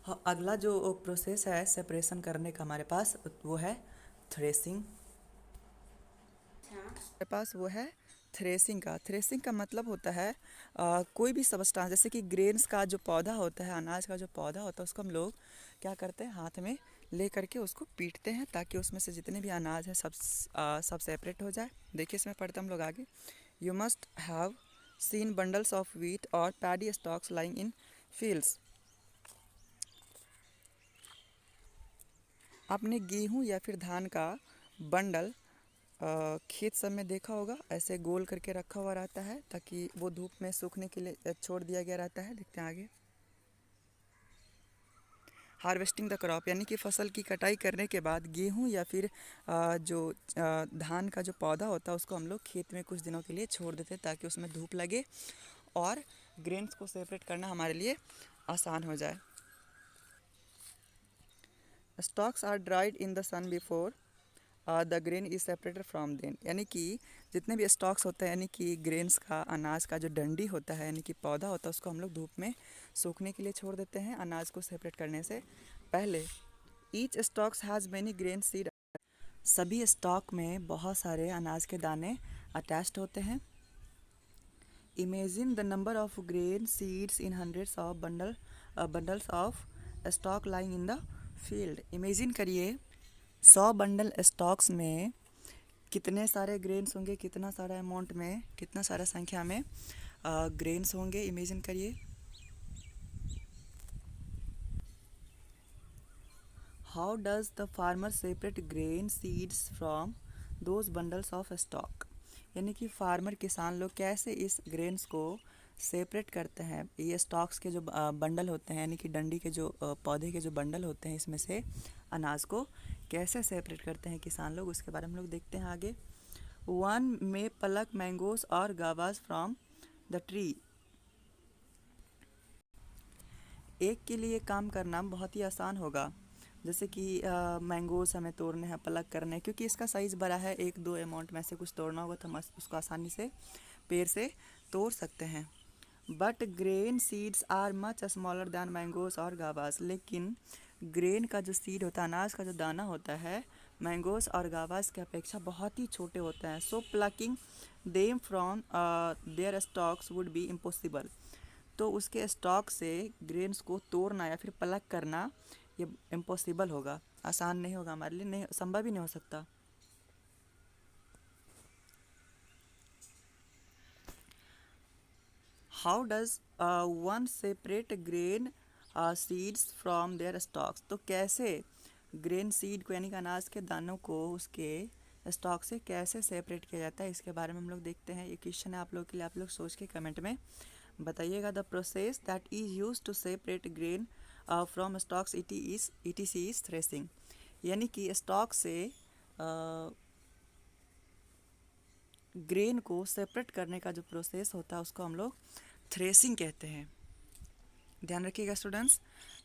अगला जो प्रोसेस है सेपरेशन करने का हमारे पास वो है थ्रेसिंग। हमारे पास वो है थ्रेसिंग का। थ्रेसिंग का मतलब होता है कोई भी सबस्टांस, जैसे कि ग्रेन्स का जो पौधा होता है, अनाज का जो पौधा होता है, उसको हम लोग क्या करते हैं, हाथ में ले करके उसको पीटते हैं ताकि उसमें से जितने भी अनाज है सब सेपरेट हो जाए। देखिए इसमें पढ़ते हम लोग आगे। You must have seen bundles of wheat और paddy stalks lying in fields. आपने गेहूं या फिर धान का बंडल खेत सब में देखा होगा, ऐसे गोल करके रखा हुआ रहता है ताकि वो धूप में सूखने के लिए छोड़ दिया गया रहता है। देखते हैं आगे। हार्वेस्टिंग द क्रॉप, यानी कि फसल की कटाई करने के बाद गेहूं या फिर धान का जो पौधा होता है उसको हम लोग खेत में कुछ दिनों के लिए छोड़ देते हैं ताकि उसमें धूप लगे और ग्रेन्स को सेपरेट करना हमारे लिए आसान हो जाए। Stalks are dried in the sun before the grain is separated from them, यानी कि जितने भी स्टॉक्स होते हैं, यानी कि ग्रेन्स का, अनाज का जो डंडी होता है, यानी कि पौधा होता है, उसको हम लोग धूप में सूखने के लिए छोड़ देते हैं अनाज को सेपरेट करने से पहले। Each stocks has many grain seed, सभी स्टॉक में बहुत सारे अनाज के दाने अटैच्ड होते हैं। Imagine the number of grain seeds in hundreds of bundles of stock lying in the field. Imagine करिए 100 बंडल स्टॉक्स में कितने सारे ग्रेन्स होंगे, कितना सारा अमाउंट में, कितना सारा संख्या में ग्रेन्स होंगे, इमेजिन करिए। How does the farmer separate grain seeds from those bundles of stock, यानी कि फार्मर किसान लोग कैसे इस ग्रेन्स को सेपरेट करते हैं, ये स्टॉक्स के जो बंडल होते हैं, यानी कि डंडी के जो पौधे के जो बंडल होते हैं, इसमें से अनाज को कैसे सेपरेट करते हैं किसान लोग, उसके बारे में हम लोग देखते हैं आगे। वन में पलक मैंगोज और गावाज फ्रॉम द ट्री, एक के लिए काम करना बहुत ही आसान होगा, जैसे कि मैंगोज हमें तोड़ने हैं, पलक करने हैं, क्योंकि इसका साइज़ बड़ा है, एक दो अमाउंट में से कुछ तोड़ना होगा तो हम उसको आसानी से पेड़ से तोड़ सकते हैं। But grain seeds are much smaller than mangoes और गावास, लेकिन ग्रेन का जो सीड होता है, अनाज का जो दाना होता है, मैंगोज और गावास की अपेक्षा बहुत ही छोटे होते हैं। So plucking them from their stalks would be impossible, तो उसके स्टॉक से ग्रेन्स को तोड़ना या फिर प्लक करना ये इम्पॉसिबल होगा, आसान नहीं होगा, हमारे लिए नहीं, संभव ही नहीं हो सकता। How does one separate grain seeds from their stalks, तो कैसे ग्रेन सीड को, यानी कि अनाज के दानों को उसके स्टॉक से कैसे सेपरेट किया जाता है, इसके बारे में हम लोग देखते हैं। ये क्वेश्चन है आप लोग के लिए, आप लोग सोच के कमेंट में बताइएगा। The process that is use to separate grain from stalks is threshing, यानी कि स्टॉक से ग्रेन को सेपरेट करने का जो प्रोसेस होता है उसको हम लोग थ्रेसिंग कहते हैं। ध्यान रखिएगा स्टूडेंट्स,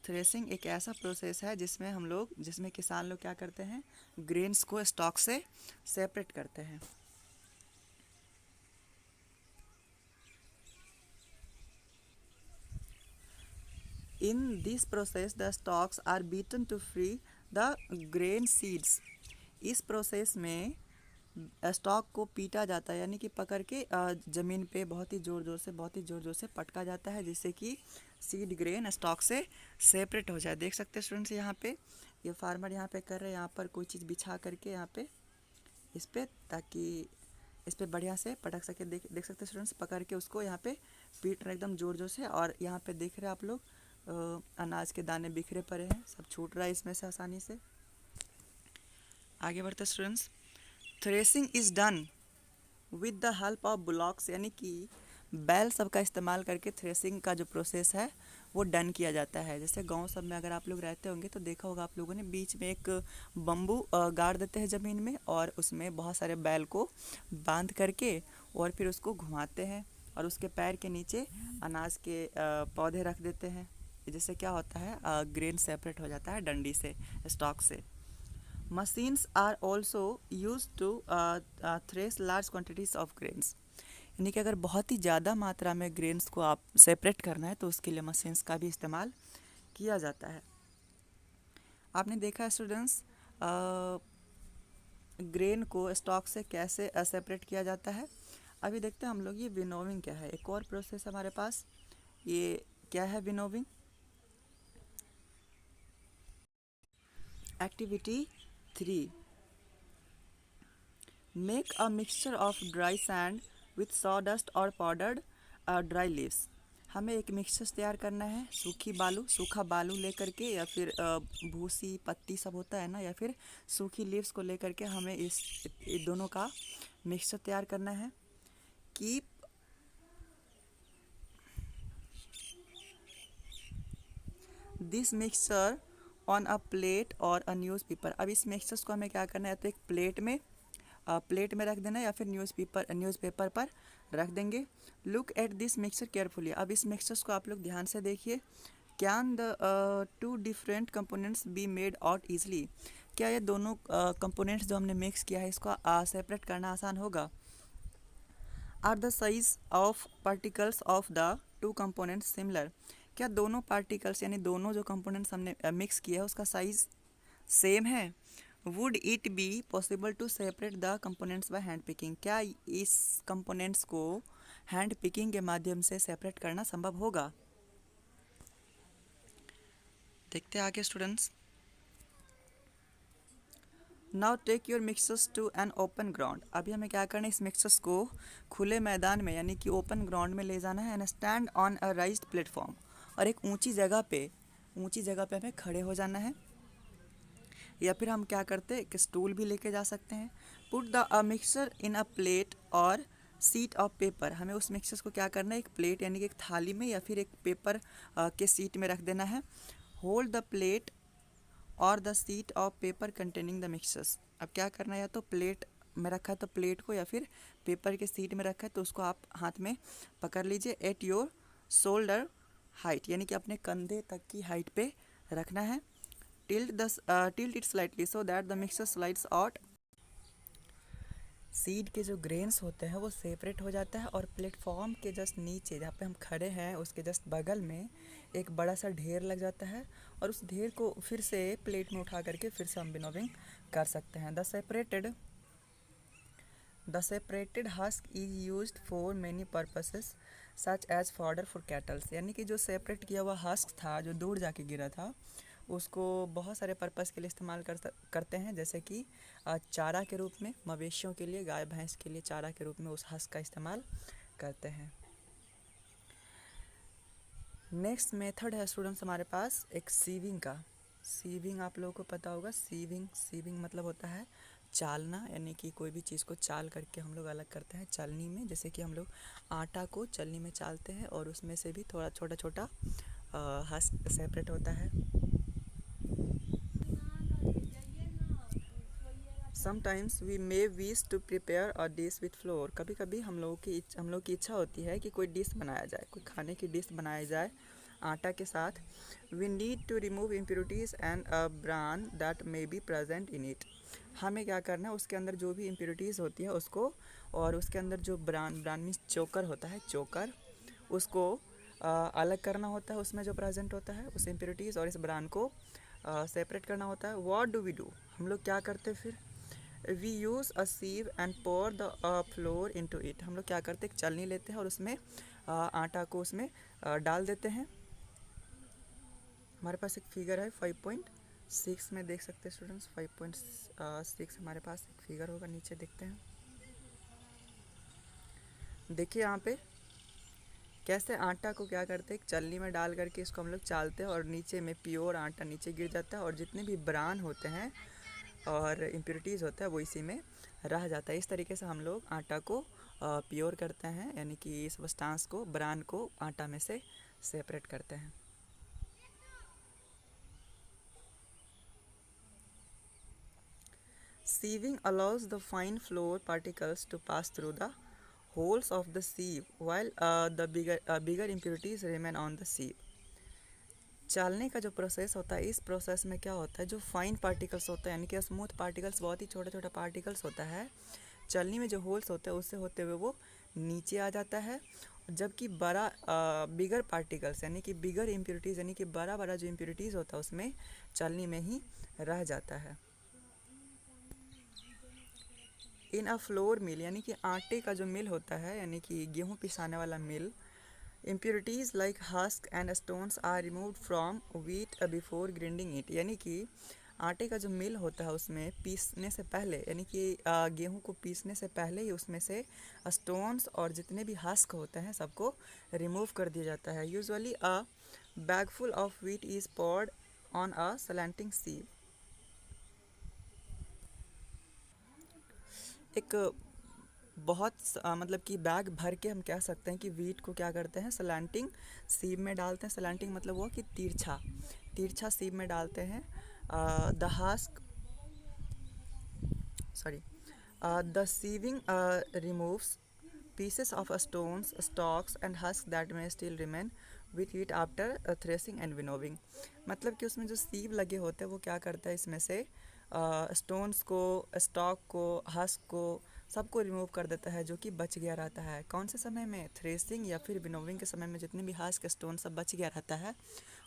थ्रेसिंग एक ऐसा प्रोसेस है जिसमें किसान लोग क्या करते हैं, ग्रेन्स को स्टॉक से सेपरेट करते हैं। In this process the stalks are beaten to free the grain seeds, इस प्रोसेस में स्टॉक को पीटा जाता है, यानी कि पकड़ के ज़मीन पे बहुत ही ज़ोर ज़ोर से पटका जाता है, जिससे कि सीड ग्रेन स्टॉक से सेपरेट हो जाए। देख सकते हैं स्टूडेंट्स, यहाँ पे ये फार्मर यहाँ पे कर रहे हैं, यहाँ पर कोई चीज़ बिछा करके यहाँ पे इस पे, ताकि इस पे बढ़िया से पटक सके। देख सकते हैं स्टूडेंट्स, पकड़ के उसको यहाँ पे पीट रहे एकदम ज़ोर ज़ोर से, और यहाँ पे देख रहे हैं आप लोग अनाज के दाने बिखरे पड़े हैं, सब छूट रहा है इसमें से आसानी से। आगे बढ़ते students, threshing is done with the help of blocks, यानी कि बैल सब का इस्तेमाल करके थ्रेसिंग का जो प्रोसेस है वो डन किया जाता है। जैसे गांव सब में अगर आप लोग रहते होंगे तो देखा होगा आप लोगों ने, बीच में एक बम्बू गाड़ देते हैं ज़मीन में, और उसमें बहुत सारे बैल को बांध करके और फिर उसको घुमाते हैं, और उसके पैर के नीचे अनाज के पौधे रख देते हैं, जिससे क्या होता है, ग्रेन सेपरेट हो जाता है डंडी से, स्टॉक से। Machines are also use to thresh large quantities of grains, यानी कि अगर बहुत ही ज़्यादा मात्रा में ग्रेन्स को आप सेपरेट करना है तो उसके लिए मशीन्स का भी इस्तेमाल किया जाता है। आपने देखा है स्टूडेंट्स, ग्रेन को स्टॉक से कैसे सेपरेट किया जाता है। अभी देखते हैं हम लोग ये विनोविंग क्या है। एक और प्रोसेस हमारे पास, ये क्या है winnowing. Activity 3, make a mixture of dry sand with sawdust और पाउडर्ड ड्राई लीव्स। हमें एक मिक्सचर तैयार करना है, सूखा बालू लेकर के, या फिर भूसी पत्ती सब होता है ना, या फिर सूखी लीव्स को लेकर के हमें इस दोनों का मिक्सचर तैयार करना है। Keep this mixture on a plate और अ न्यूज़पेपर। अब इस मिक्सचर्स को हमें क्या करना है, तो एक प्लेट में रख देना, या फिर न्यूज़पेपर पर रख देंगे। Look at this mixture carefully. अब इस मिक्सचर्स को आप लोग ध्यान से देखिए। Can the two different components be made out easily. क्या ये दोनों कंपोनेंट्स जो हमने मिक्स किया है इसको सेपरेट करना आसान होगा। Are the size of particles of the two components similar. क्या दोनों पार्टिकल्स यानी दोनों जो कंपोनेंट्स हमने मिक्स किया है उसका साइज सेम है। Would it be possible to separate the components by hand picking. क्या इस कंपोनेंट्स को हैंड पिकिंग के माध्यम से सेपरेट करना संभव होगा। देखते हैं आगे students. Now take your mixers to an open ground. अभी हमें क्या करना है, इस मिक्सर्स को खुले मैदान में यानी कि ओपन ग्राउंड में ले जाना है। And stand on a राइज्ड platform. और एक ऊंची जगह पे हमें खड़े हो जाना है, या फिर हम क्या करते हैं, एक स्टूल भी लेके जा सकते हैं। Put the mixer in a plate और सीट ऑफ पेपर। हमें उस मिक्सर को क्या करना है, एक प्लेट यानी कि एक थाली में या फिर एक पेपर के सीट में रख देना है। होल्ड द प्लेट और the seat of paper containing the mixtures. अब क्या करना है, या तो प्लेट में रखा है तो प्लेट को, या फिर पेपर के सीट में रखा है तो उसको आप हाथ में पकड़ लीजिए। एट योर शोल्डर हाइट, यानी कि अपने कंधे तक की हाइट पे रखना है। Tilt it slightly so that the mixture slides out. Seed के जो ग्रेन्स होते हैं वो सेपरेट हो जाता है, और प्लेटफॉर्म के जस्ट नीचे जहाँ पे हम खड़े हैं उसके जस्ट बगल में एक बड़ा सा ढेर लग जाता है, और उस ढेर को फिर से प्लेट में उठा करके फिर से हम विनोविंग कर सकते हैं। The separated husk is used for many purposes such as fodder for cattles. यानी कि जो सेपरेट किया हुआ हस्क था जो दूर जाके गिरा था उसको बहुत सारे पर्पस के लिए इस्तेमाल करते हैं, जैसे कि चारा के रूप में, मवेशियों के लिए, गाय भैंस के लिए चारा के रूप में उस हस्क का इस्तेमाल करते हैं। नेक्स्ट मेथड है स्टूडेंट्स हमारे पास एक सीविंग का। सीविंग आप लोगों को पता होगा, सीविंग मतलब होता है चालना, यानी कि कोई भी चीज़ को चाल करके हम लोग अलग करते हैं चालनी में। जैसे कि हम लोग आटा को चलनी में चालते हैं और उसमें से भी थोड़ा छोटा छोटा हस्क सेपरेट होता है। Sometimes we may wish to prepare a dish with flour. कभी कभी हम लोग की इच्छा होती है कि कोई डिश बनाया जाए, कोई खाने की डिश बनाई जाए आटा के साथ। We need to remove impurities and a bran that may be present in it. हमें क्या करना है, उसके अंदर जो भी इम्प्योरिटीज़ होती है उसको, और उसके अंदर जो ब्रान मीन्स चोकर होता है, चोकर उसको अलग करना होता है। उसमें जो प्रेजेंट होता है उस इम्प्योरिटीज़ और इस ब्रान को सेपरेट करना होता है। व्हाट डू वी डू, हम लोग क्या करते हैं फिर। We use a sieve and pour the flour into it. हम लोग क्या करते हैं, एक चलनी लेते हैं और उसमें आटा को उसमें डाल देते हैं। हमारे पास एक फिगर है 5.6 में, देख सकते हैं स्टूडेंट्स 5.6 हमारे पास एक फिगर होगा, नीचे देखते हैं। देखिए यहाँ पे कैसे आटा को क्या करते हैं, एक चलनी में डाल करके इसको हम लोग चालते हैं और नीचे में प्योर आटा नीचे गिर जाता है, और जितने भी ब्रान होते हैं और इम्प्योरिटीज़ होता है वो इसी में रह जाता है। इस तरीके से हम लोग आटा को प्योर करते हैं, यानी कि इस सब्सटेंस को, ब्रान को आटा में से सेपरेट करते हैं। Sieving allows the fine flour particles to pass through the holes of the sieve while the bigger impurities remain on the sieve. चालने का जो प्रोसेस होता है, इस प्रोसेस में क्या होता है, जो फाइन पार्टिकल्स होता है यानी कि स्मूथ पार्टिकल्स, बहुत ही छोटा छोटा पार्टिकल्स होता है, चलनी में जो होल्स होते हैं उससे होते हुए वो नीचे आ जाता है, जबकि बड़ा बिगर पार्टिकल्स यानी कि बिगर इम्प्योरिटीज़ यानी कि बड़ा बड़ा जो इम्प्योरिटीज़ होता है उसमें चालनी में ही रह जाता है। इन अ फ्लोर मिल यानी कि आटे का जो मिल होता है यानी कि गेहूँ पिसाने वाला mill, impurities like husk and stones are removed from wheat before grinding it, यानी कि आटे का जो मिल होता है उसमें पीसने से पहले यानी कि गेहूं को पीसने से पहले ही उसमें से स्टोन्स और जितने भी हस्क होते हैं सबको रिमूव कर दिया जाता है। Usually a bagful of wheat is poured on a slanting sieve। एक बहुत मतलब कि बैग भर के हम कह सकते हैं कि वीट को क्या करते हैं, सलांटिंग सीव में डालते हैं। सलांटिंग मतलब हुआ कि तिरछा तिरछा सीव में डालते हैं। The husk sorry the sieving removes pieces of stones, stalks and husks that may still remain with it after threshing and winnowing। मतलब कि उसमें जो सीव लगे होते हैं वो क्या करता है, इसमें से स्टोन्स को, स्टॉक को, हस्क को सबको रिमूव कर देता है जो कि बच गया रहता है। कौन से समय में, थ्रेसिंग या फिर विनोविंग के समय में जितने भी हस्क स्टोन सब बच गया रहता है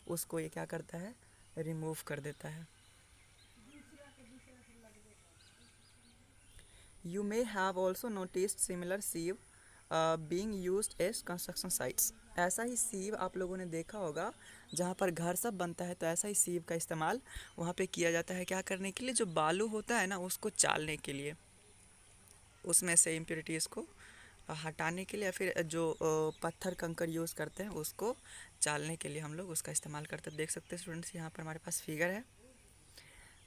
उसको ये क्या करता है, रिमूव कर देता है। You may have also noticed similar sieve being used as construction sites। ऐसा ही सीव आप लोगों ने देखा होगा जहाँ पर घर सब बनता है, तो ऐसा ही सीव का इस्तेमाल वहाँ पे किया जाता है। क्या करने के लिए, जो बालू होता है ना उसको चालने के लिए, उसमें से इम्प्योरिटीज़ को हटाने के लिए, या फिर जो पत्थर कंकर यूज़ करते हैं उसको चालने के लिए हम लोग उसका इस्तेमाल करते हैं। देख सकते हैं स्टूडेंट्स, यहाँ पर हमारे पास फिगर है,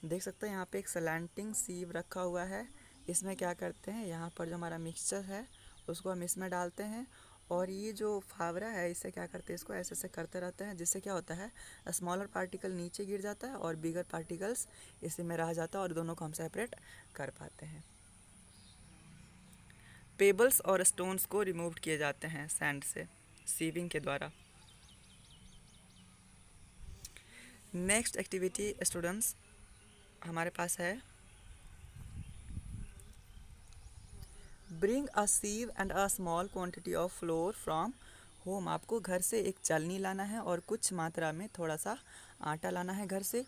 देख सकते हैं यहाँ पे एक सलांटिंग सीव रखा हुआ है। इसमें क्या करते हैं, यहाँ पर जो हमारा मिक्सचर है उसको हम इसमें डालते हैं, और ये जो फावड़ा है इससे क्या करते हैं, इसको ऐसे ऐसे करते रहते हैं, जिससे क्या होता है, स्मॉलर पार्टिकल नीचे गिर जाता है और बिगर पार्टिकल्स इसी में रह जाता है और दोनों को हम सेपरेट कर पाते हैं। पेबल्स और स्टोन्स को रिमूव किए जाते हैं सैंड से सीविंग के द्वारा। नेक्स्ट एक्टिविटी स्टूडेंट्स हमारे पास है, bring a sieve and a small quantity of flour from home. आपको घर से एक चालनी लाना है और कुछ मात्रा में थोड़ा सा आटा लाना है घर से।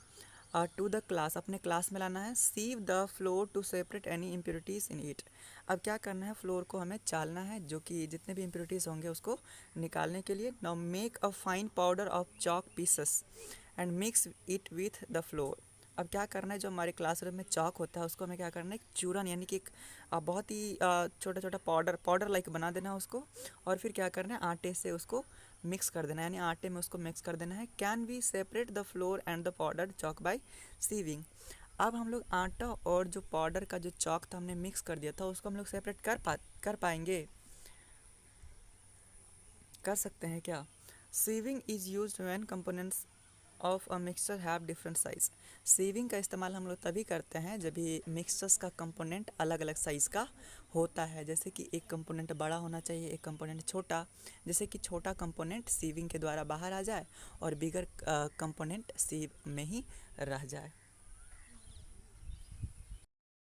टू द क्लास, अपने क्लास में लाना है। Sieve the flour to separate any impurities in it. अब क्या करना है, फ्लोर को हमें चालना है, जो कि जितने भी इम्प्योरिटीज़ होंगे उसको निकालने के लिए। Now make a fine powder of chalk pieces and mix it with the floor. अब क्या करना है, जो हमारे क्लासरूम में चॉक होता है उसको हमें क्या करना है, एक चूरन यानी कि एक बहुत ही छोटा छोटा पाउडर लाइक बना देना है उसको, और फिर क्या करना है, आटे से उसको मिक्स कर देना है, यानी आटे में उसको मिक्स कर देना है। Can we separate the flour and the powder chalk by sieving. अब हम लोग आटा और जो पाउडर का जो चॉक था हमने मिक्स कर दिया था उसको हम लोग सेपरेट कर पाएंगे, कर सकते हैं क्या। Sieving is use when components of a mixture have different size. Sieving का इस्तेमाल हम लोग तभी करते हैं जब भी मिक्सचर्स का कंपोनेंट अलग अलग साइज़ का होता है, जैसे कि एक कंपोनेंट बड़ा होना चाहिए, एक कंपोनेंट छोटा, जैसे कि छोटा कंपोनेंट सीविंग के द्वारा बाहर आ जाए और बिगर कंपोनेंट सीव में ही रह जाए।